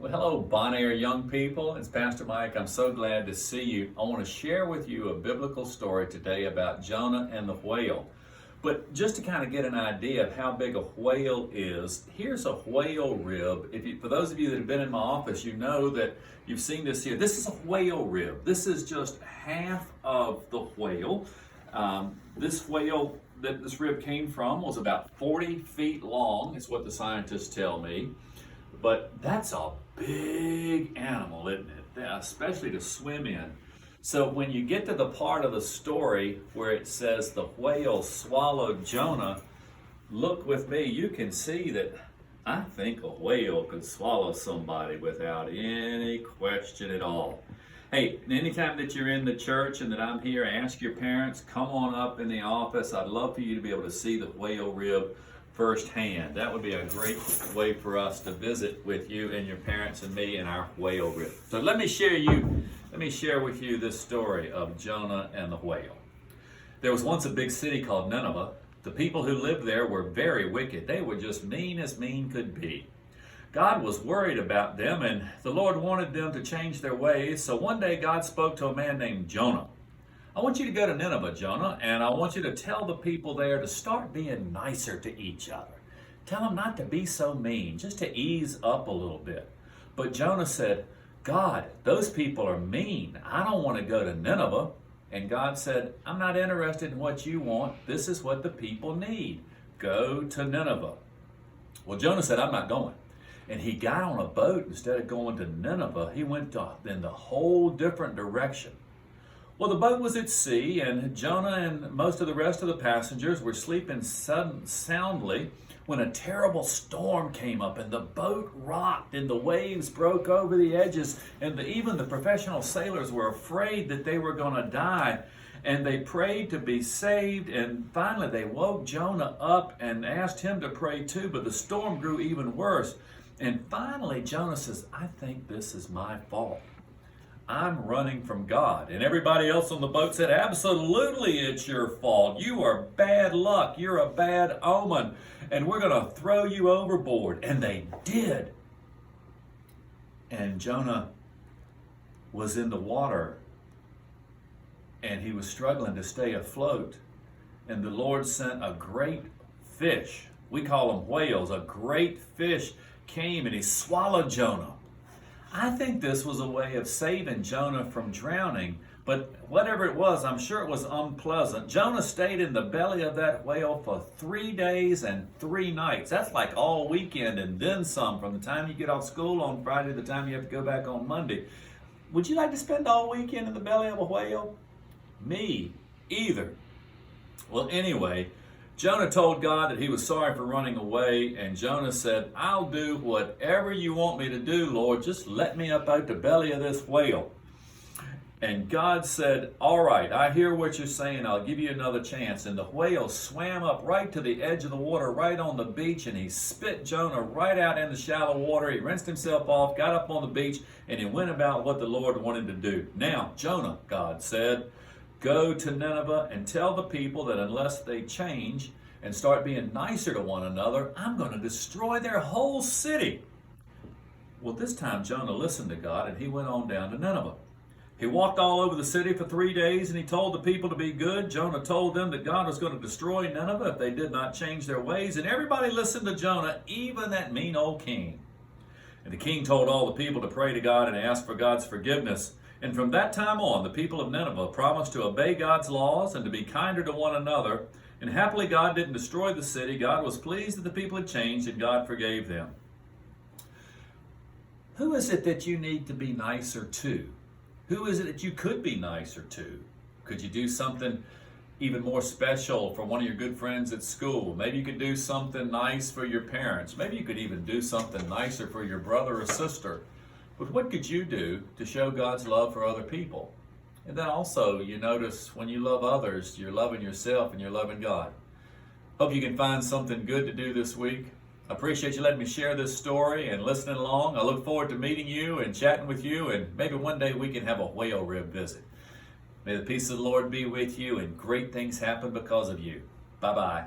Well, hello, Bon Air young people. It's Pastor Mike. I'm so glad to see you. I want to share with you a biblical story today about Jonah and the whale. But just to kind of get an idea of how big a whale is, here's a whale rib. For those of you that have been in my office, you know that you've seen this here. This is a whale rib. This is just half of the whale. This whale that this rib came from was about 40 feet long, is what the scientists tell me. But that's a big animal, isn't it? Especially to swim in. So when you get to the part of the story where it says the whale swallowed Jonah, look with me, you can see that I think a whale could swallow somebody without any question at all. Hey, anytime that you're in the church and that I'm here, ask your parents, come on up in the office. I'd love for you to be able to see the whale rib firsthand. That would be a great way for us to visit with you and your parents and me and our whale rib. So let me share with you this story of Jonah and the whale. There was once a big city called Nineveh. The people who lived there were very wicked. They were just mean as mean could be. God was worried about them, and the Lord wanted them to change their ways. So one day God spoke to a man named Jonah. I want you to go to Nineveh, Jonah, and I want you to tell the people there to start being nicer to each other. Tell them not to be so mean, just to ease up a little bit. But Jonah said, God, those people are mean. I don't want to go to Nineveh. And God said, I'm not interested in what you want. This is what the people need. Go to Nineveh. Well, Jonah said, I'm not going. And he got on a boat. Instead of going to Nineveh, he went in the whole different direction. Well, the boat was at sea, and Jonah and most of the rest of the passengers were sleeping soundly when a terrible storm came up, and the boat rocked, and the waves broke over the edges, and even the professional sailors were afraid that they were going to die, and they prayed to be saved, and finally they woke Jonah up and asked him to pray too, but the storm grew even worse. And finally Jonah says, I think this is my fault. I'm running from God. And everybody else on the boat said, absolutely, it's your fault. You are bad luck. You're a bad omen. And we're going to throw you overboard. And they did. And Jonah was in the water. And he was struggling to stay afloat. And the Lord sent a great fish. We call them whales. A great fish came and he swallowed Jonah. I think this was a way of saving Jonah from drowning, but whatever it was, I'm sure it was unpleasant. Jonah stayed in the belly of that whale for 3 days and 3 nights. That's like all weekend and then some, from the time you get off school on Friday to the time you have to go back on Monday. Would you like to spend all weekend in the belly of a whale? Me, either. Well, anyway, Jonah told God that he was sorry for running away, and Jonah said, I'll do whatever you want me to do, Lord. Just let me up out the belly of this whale. And God said, all right, I hear what you're saying. I'll give you another chance. And the whale swam up right to the edge of the water, right on the beach, and he spit Jonah right out in the shallow water. He rinsed himself off, got up on the beach, and he went about what the Lord wanted to do. Now, Jonah, God said, go to Nineveh and tell the people that unless they change and start being nicer to one another, I'm going to destroy their whole city. Well, this time Jonah listened to God and he went on down to Nineveh. He walked all over the city for 3 days and he told the people to be good. Jonah told them that God was going to destroy Nineveh if they did not change their ways. And everybody listened to Jonah, even that mean old king. And the king told all the people to pray to God and ask for God's forgiveness. And from that time on, the people of Nineveh promised to obey God's laws and to be kinder to one another. And happily, God didn't destroy the city. God was pleased that the people had changed, and God forgave them. Who is it that you need to be nicer to? Who is it that you could be nicer to? Could you do something even more special for one of your good friends at school? Maybe you could do something nice for your parents. Maybe you could even do something nicer for your brother or sister. But what could you do to show God's love for other people? And then also, you notice when you love others, you're loving yourself and you're loving God. Hope you can find something good to do this week. I appreciate you letting me share this story and listening along. I look forward to meeting you and chatting with you, and maybe one day we can have a whale rib visit. May the peace of the Lord be with you and great things happen because of you. Bye-bye.